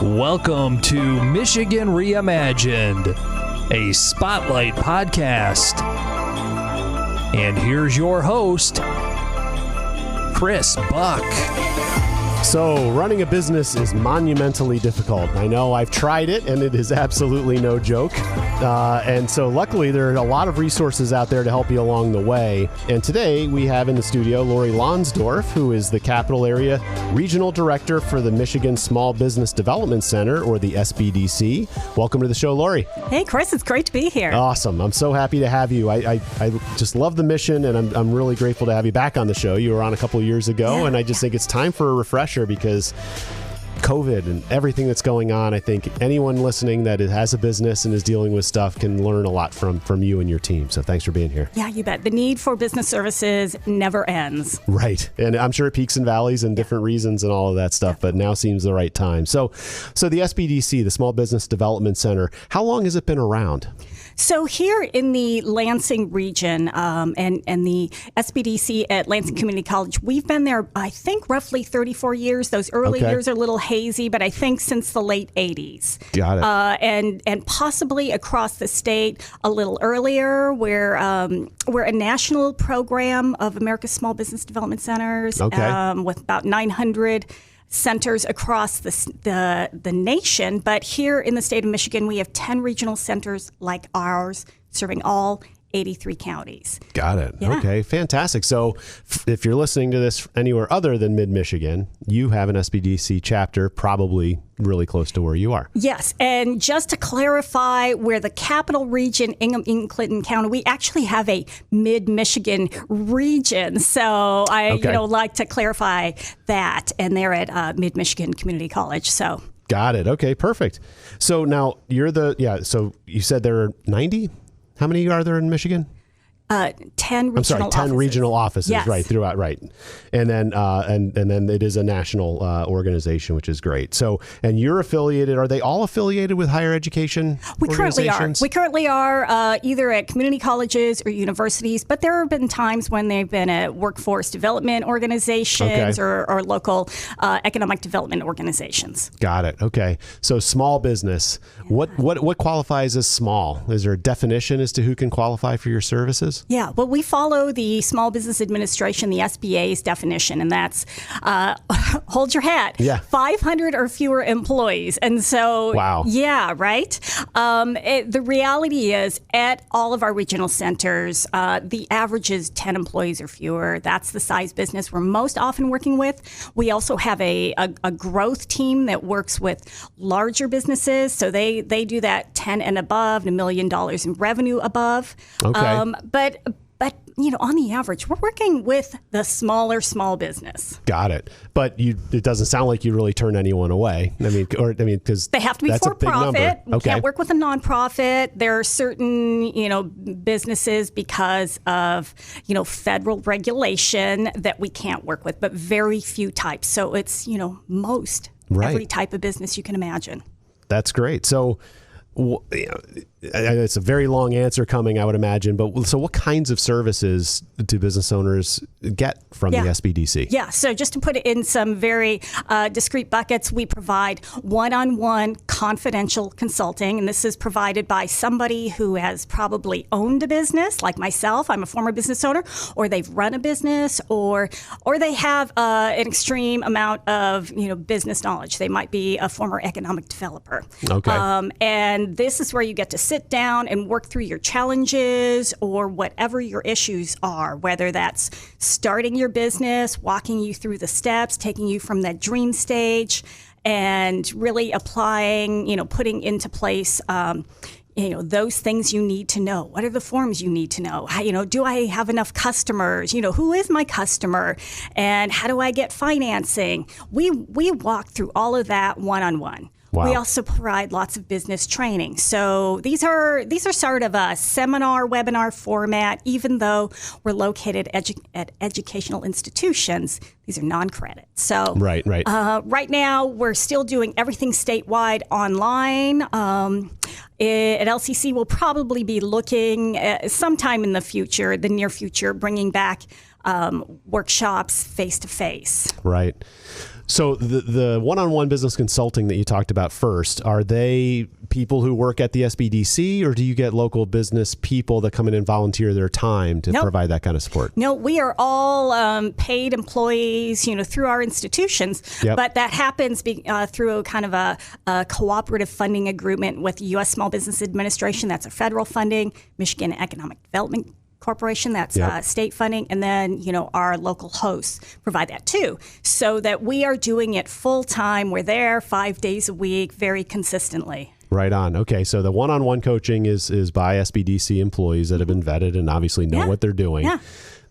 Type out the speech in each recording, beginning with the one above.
Welcome to Michigan Reimagined, a Spotlight podcast. And here's your host, Chris Buck. So, running a business is monumentally difficult. I know I've tried it, and it is absolutely no joke. And so, luckily, there are a lot of resources out there to help you along the way. And today, we have in the studio Laurie Lonsdorf, who is the Capital Area Regional Director for the Michigan Small Business Development Center, or the SBDC. Welcome to the show, Laurie. Hey, Chris, it's great to be here. Awesome. I'm so happy to have you. I just love the mission, and I'm really grateful to have you back on the show. You were on a couple of years ago, and I just think it's time for a refresher because COVID and everything that's going on, I think anyone listening that has a business and is dealing with stuff can learn a lot from you and your team. So thanks for being here. Yeah, you bet. The need for business services never ends. Right. And I'm sure it peaks and valleys and different reasons and all of that stuff, but now seems the right time. So the SBDC, the Small Business Development Center, how long has it been around? So here in the Lansing region and the SBDC at Lansing Community College, we've been there, I think, roughly 34 years. Those early years are a little hazy, but I think since the late 80s. Got it. And possibly across the state a little earlier. We're a national program of America's Small Business Development Centers with about 900 centers across the nation, but here in the state of Michigan, we have 10 regional centers like ours, serving all 83 counties. Got it. Yeah. Okay, fantastic. So if you're listening to this anywhere other than mid-Michigan, you have an SBDC chapter probably really close to where you are. Yes, and just to clarify, where the capital region, Ingham, Clinton County, we actually have a mid-Michigan region. So I like to clarify that, and they're at Mid-Michigan Community College. So got it. Okay, perfect. So now so you said there are 90? How many are there in Michigan? 10 regional 10 regional offices, yes. Right, throughout, right. And then and then it is a national organization, which is great. So, and you're affiliated, are they all affiliated with higher education organizations? We currently are either at community colleges or universities, but there have been times when they've been at workforce development organizations or local economic development organizations. Got it. Okay. So small business, what qualifies as small? Is there a definition as to who can qualify for your services? Yeah, well, we follow the Small Business Administration, the SBA's definition, and that's, hold your hat, 500 or fewer employees. And so, wow. Yeah, right? The reality is, at all of our regional centers, the average is 10 employees or fewer. That's the size business we're most often working with. We also have a growth team that works with larger businesses. So they do that 10 and above, $1 million in revenue above. Okay. But on the average, we're working with the small business. Got it. But it doesn't sound like you really turn anyone away. Because they have to be for profit. You Okay. can't work with a nonprofit. There are certain, businesses because of, federal regulation that we can't work with, but very few types. So it's, most every type of business you can imagine. That's great. So, it's a very long answer coming, I would imagine. But so what kinds of services do business owners get from the SBDC? Yeah. So just to put it in some very discrete buckets, we provide one-on-one confidential consulting. And this is provided by somebody who has probably owned a business, like myself. I'm a former business owner, or they've run a business, or they have an extreme amount of business knowledge. They might be a former economic developer. Okay. And this is where you get to sit down and work through your challenges or whatever your issues are, whether that's starting your business, walking you through the steps, taking you from that dream stage, and really applying, putting into place those things you need to know. What are the forms you need to know? Do I have enough customers? Who is my customer? And how do I get financing? We walk through all of that one-on-one. Wow. We also provide lots of business training. So these are sort of a seminar, webinar format, even though we're located at educational institutions. These are non-credit. So right right now, we're still doing everything statewide online. At LCC, we'll probably be looking at sometime in the near future, bringing back workshops face-to-face. Right. So the one-on-one business consulting that you talked about first, are they people who work at the SBDC, or do you get local business people that come in and volunteer their time to provide that kind of support? No, we are all paid employees, through our institutions. Yep. But that happens through kind of a cooperative funding agreement with the U.S. Small Business Administration. That's a federal funding. Michigan Economic Development Corporation, that's state funding, and then our local hosts provide that too, so that we are doing it full time. We're there 5 days a week, very consistently. Right on. Okay, so the one-on-one coaching is by SBDC employees that have been vetted and obviously know what they're doing. Yeah.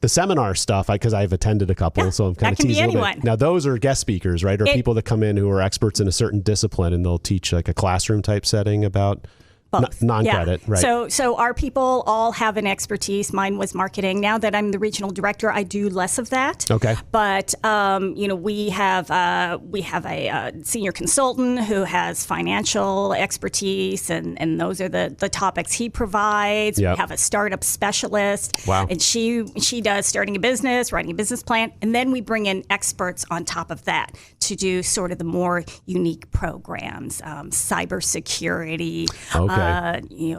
The seminar stuff, because I've attended a couple, so I'm kind of teasing a little bit. Now, those are guest speakers, right? Or people that come in who are experts in a certain discipline, and they'll teach like a classroom type setting about non-credit, right? So our people all have an expertise. Mine was marketing. Now that I'm the regional director, I do less of that. Okay. But we have a senior consultant who has financial expertise, and those are the topics he provides. Yep. We have a startup specialist. Wow. And she does starting a business, writing a business plan, and then we bring in experts on top of that to do sort of the more unique programs, cybersecurity. Okay.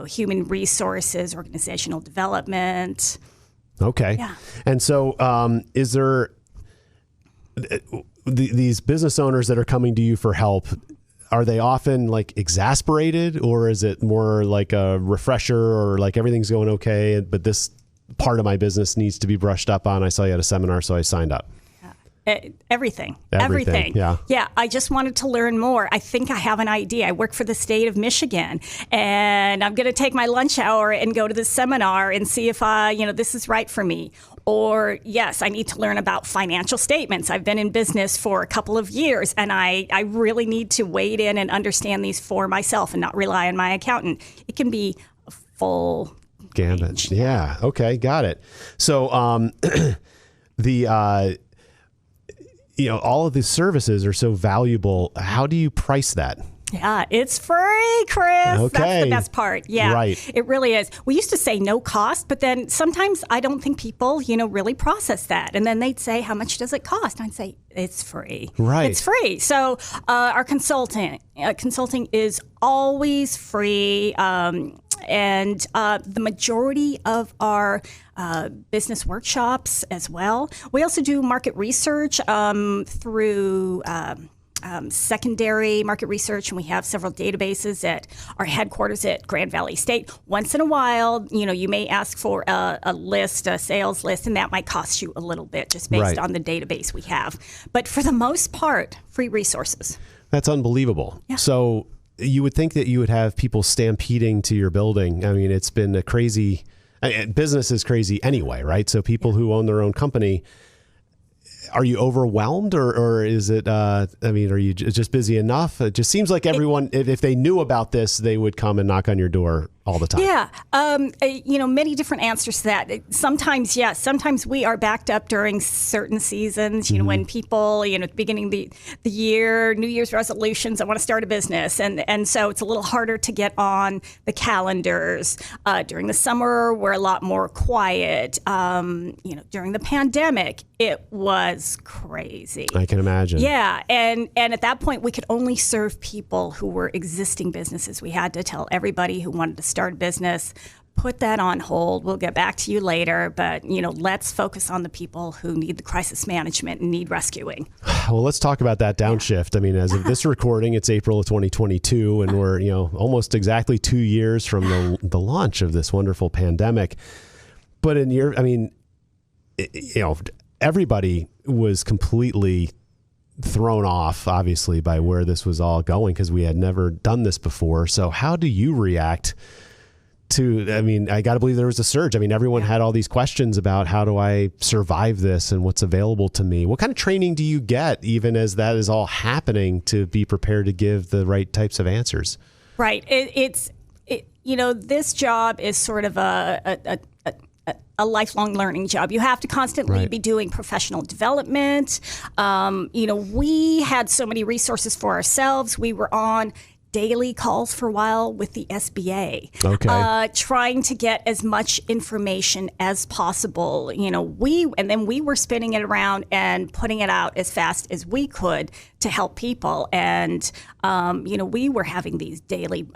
Human resources, organizational development. Okay. Yeah. And so is there these business owners that are coming to you for help, are they often like exasperated, or is it more like a refresher, or like everything's going okay, but this part of my business needs to be brushed up on? I saw you at a seminar, so I signed up. Everything. Yeah. Yeah. I just wanted to learn more. I think I have an idea. I work for the state of Michigan, and I'm going to take my lunch hour and go to the seminar and see if this is right for me. Or yes, I need to learn about financial statements. I've been in business for a couple of years, and I really need to wade in and understand these for myself and not rely on my accountant. It can be a full gambit. range. Yeah. Okay. Got it. So all of these services are so valuable. How do you price that? Yeah, it's free, Chris. Okay. That's the best part. Yeah, right. It really is. We used to say no cost, but then sometimes I don't think people, really process that. And then they'd say, how much does it cost? I'd say, it's free. Right. It's free. So our consulting is always free. And the majority of our business workshops as well. We also do market research through secondary market research, and we have several databases at our headquarters at Grand Valley State. Once in a while, you may ask for a list, a sales list, and that might cost you a little bit just based on the database we have. But for the most part, free resources. That's unbelievable. Yeah. So you would think that you would have people stampeding to your building. I mean, it's been a crazy, business is crazy anyway, right? So people who own their own company, are you overwhelmed, or is it, are you just busy enough? It just seems like everyone, if they knew about this, they would come and knock on your door all the time. Yeah. Many different answers to that. Sometimes, yes. Sometimes we are backed up during certain seasons, when people, at the beginning of the year, New Year's resolutions, I want to start a business. And so it's a little harder to get on the calendars. During the summer, we're a lot more quiet. During the pandemic, it was crazy. I can imagine. Yeah. And at that point, we could only serve people who were existing businesses. We had to tell everybody who wanted to start a business, put that on hold. We'll get back to you later. But, let's focus on the people who need the crisis management and need rescuing. Well, let's talk about that downshift. I mean, as of this recording, it's April of 2022, and we're, almost exactly 2 years from the launch of this wonderful pandemic. But everybody was completely thrown off, obviously, by where this was all going, because we had never done this before. So how do you react to, I got to believe there was a surge. Everyone had all these questions about how do I survive this and what's available to me? What kind of training do you get, even as that is all happening, to be prepared to give the right types of answers? Right. This job is sort of a lifelong learning job. You have to constantly be doing professional development. We had so many resources for ourselves. We were on daily calls for a while with the SBA, trying to get as much information as possible. We were spinning it around and putting it out as fast as we could to help people. And, we were having these daily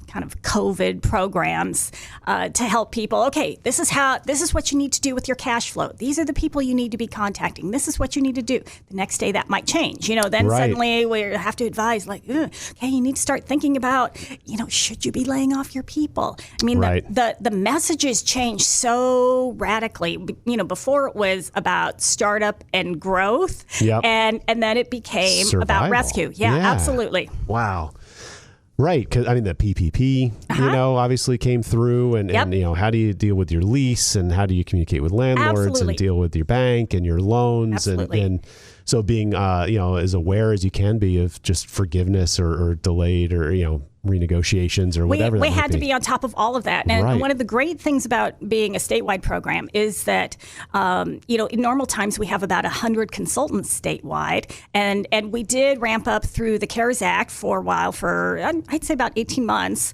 kind of COVID programs to help people. Okay, this is what you need to do with your cash flow. These are the people you need to be contacting. This is what you need to do. The next day that might change. Then suddenly we have to advise okay, you need to start thinking about, should you be laying off your people? I mean, the messages change so radically. Before it was about startup and growth, and then it became about rescue. Yeah, absolutely. Wow. Right, because the PPP, obviously came through, and how do you deal with your lease, and how do you communicate with landlords, and deal with your bank and your loans, and so being as aware as you can be of just forgiveness or delayed or renegotiations or whatever. We had to be on top of all of that. And one of the great things about being a statewide program is that, in normal times we have about 100 consultants statewide. And we did ramp up through the CARES Act for a while, for I'd say about 18 months.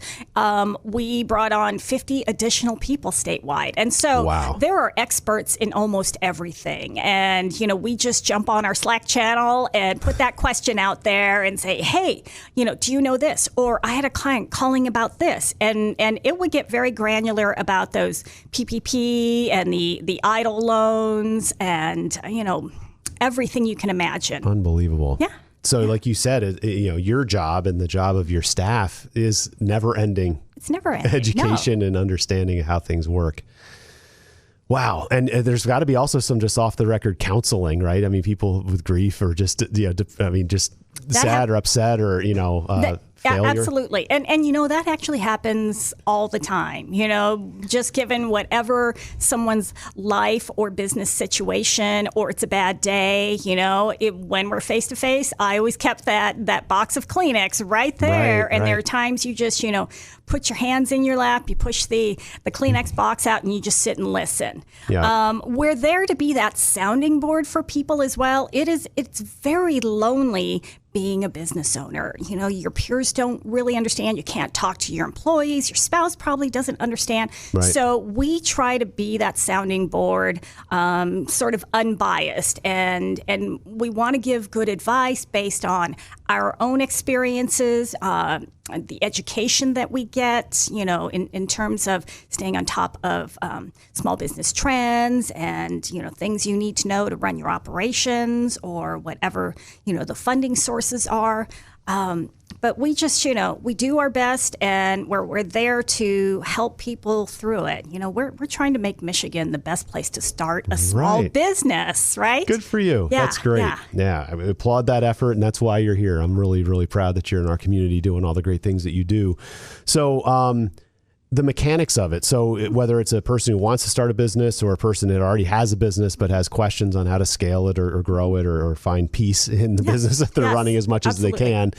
We brought on 50 additional people statewide. And so there are experts in almost everything. And, we just jump on our Slack channel and put that question out there and say, hey, do you know this? Or I had a client calling about this, and it would get very granular about those PPP and the EIDL loans and everything you can imagine. Unbelievable. Yeah. So, like you said, your job and the job of your staff is never ending. It's never ending. Education and understanding of how things work. Wow. And there's got to be also some just off the record counseling, right? I mean, people with grief or just, just sad or upset or, failure. Absolutely. And that actually happens all the time, just given whatever someone's life or business situation, or it's a bad day, when we're face to face, I always kept that box of Kleenex right there. And there are times you just, put your hands in your lap, you push the Kleenex box out, and you just sit and listen. Yeah. We're there to be that sounding board for people as well. It's very lonely being a business owner. Your peers don't really understand. You can't talk to your employees. Your spouse probably doesn't understand. Right. So we try to be that sounding board, sort of unbiased. And we want to give good advice based on our own experiences, the education that we get, in terms of staying on top of small business trends and, things you need to know to run your operations or whatever, the funding sources are. But we just, we do our best, and we're there to help people through it. We're trying to make Michigan the best place to start a small business, right? Good for you. Yeah, that's great. Yeah. I applaud that effort, and that's why you're here. I'm really, really proud that you're in our community doing all the great things that you do. So, the mechanics of it. So whether it's a person who wants to start a business or a person that already has a business but has questions on how to scale it or grow it or find peace in the business that they're running as much as they can.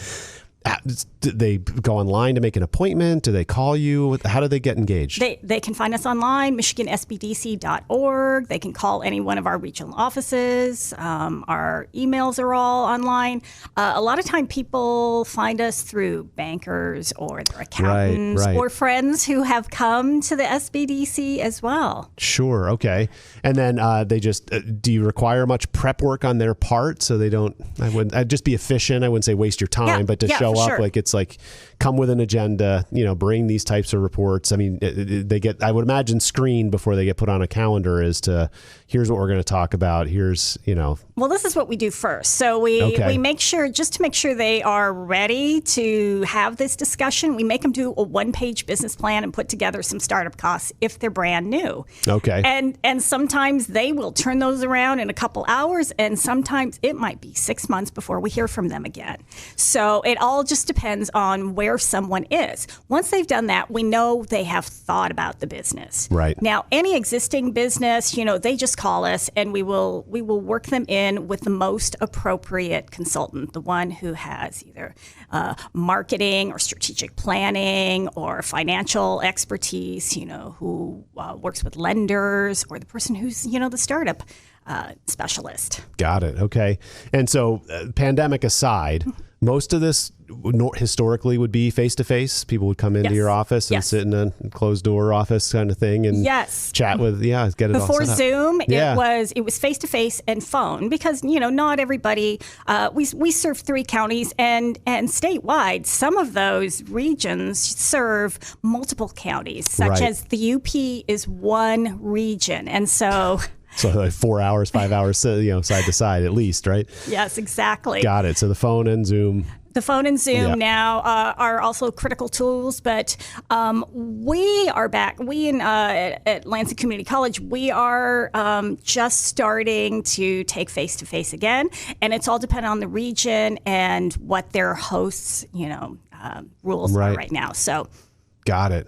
Do they go online to make an appointment? Do they call you? How do they get engaged? They can find us online, michigansbdc.org. They can call any one of our regional offices. Our emails are all online. A lot of time people find us through bankers or their accountants or friends who have come to the SBDC as well. Sure. Okay. And then they just, do you require much prep work on their part so they don't, I'd just be efficient. I wouldn't say waste your time, but to show up like it's like come with an agenda, bring these types of reports. I mean, they get, I would imagine, screened before they get put on a calendar as to here's what we're going to talk about. Here's, Well, this is what we do first. So we make sure, just to make sure they are ready to have this discussion, we make them do a one-page business plan and put together some startup costs if they're brand new. Okay. And sometimes they will turn those around in a couple hours, and sometimes it might be 6 months before we hear from them again. So it all just depends on where someone is. Once they've done that, we know they have thought about the business. Right. Now, any existing business, they just call us, and we will work them in with the most appropriate consultant, the one who has either marketing or strategic planning or financial expertise, who works with lenders, or the person who's, the startup specialist. Got it. Okay. And so pandemic aside, Most of this historically would be face-to-face. People would come into your office and sit in a closed-door office kind of thing and chat with, get it all set up. Before Zoom, it was face-to-face and phone because, not everybody, we serve 3 counties and statewide, some of those regions serve multiple counties, such as the UP is one region. And so... So like 4 hours, 5 hours, side to side at least, right? Yes, exactly. Got it. So the phone and Zoom. The phone and Zoom now are also critical tools, but we are back. We at Lansing Community College, we are just starting to take face-to-face again, and it's all dependent on the region and what their hosts, rules are right now. So, got it.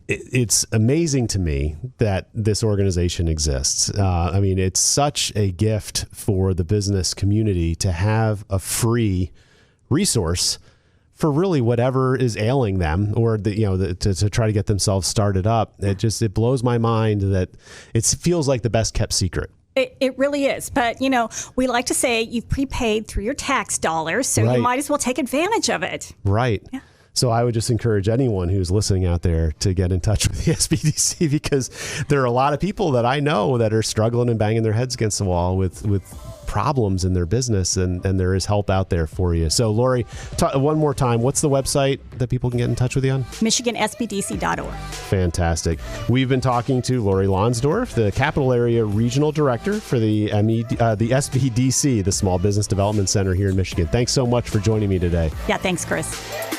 It's amazing to me that this organization exists. It's such a gift for the business community to have a free resource for really whatever is ailing them, or to try to get themselves started up. It blows my mind that it feels like the best kept secret. It really is. But, we like to say you've prepaid through your tax dollars, so you might as well take advantage of it. Right. Yeah. So I would just encourage anyone who's listening out there to get in touch with the SBDC, because there are a lot of people that I know that are struggling and banging their heads against the wall with problems in their business, and there is help out there for you. So Laurie, one more time, what's the website that people can get in touch with you on? MichiganSBDC.org. Fantastic. We've been talking to Laurie Lonsdorf, the Capital Area Regional Director for the SBDC, the Small Business Development Center here in Michigan. Thanks so much for joining me today. Yeah, thanks, Chris.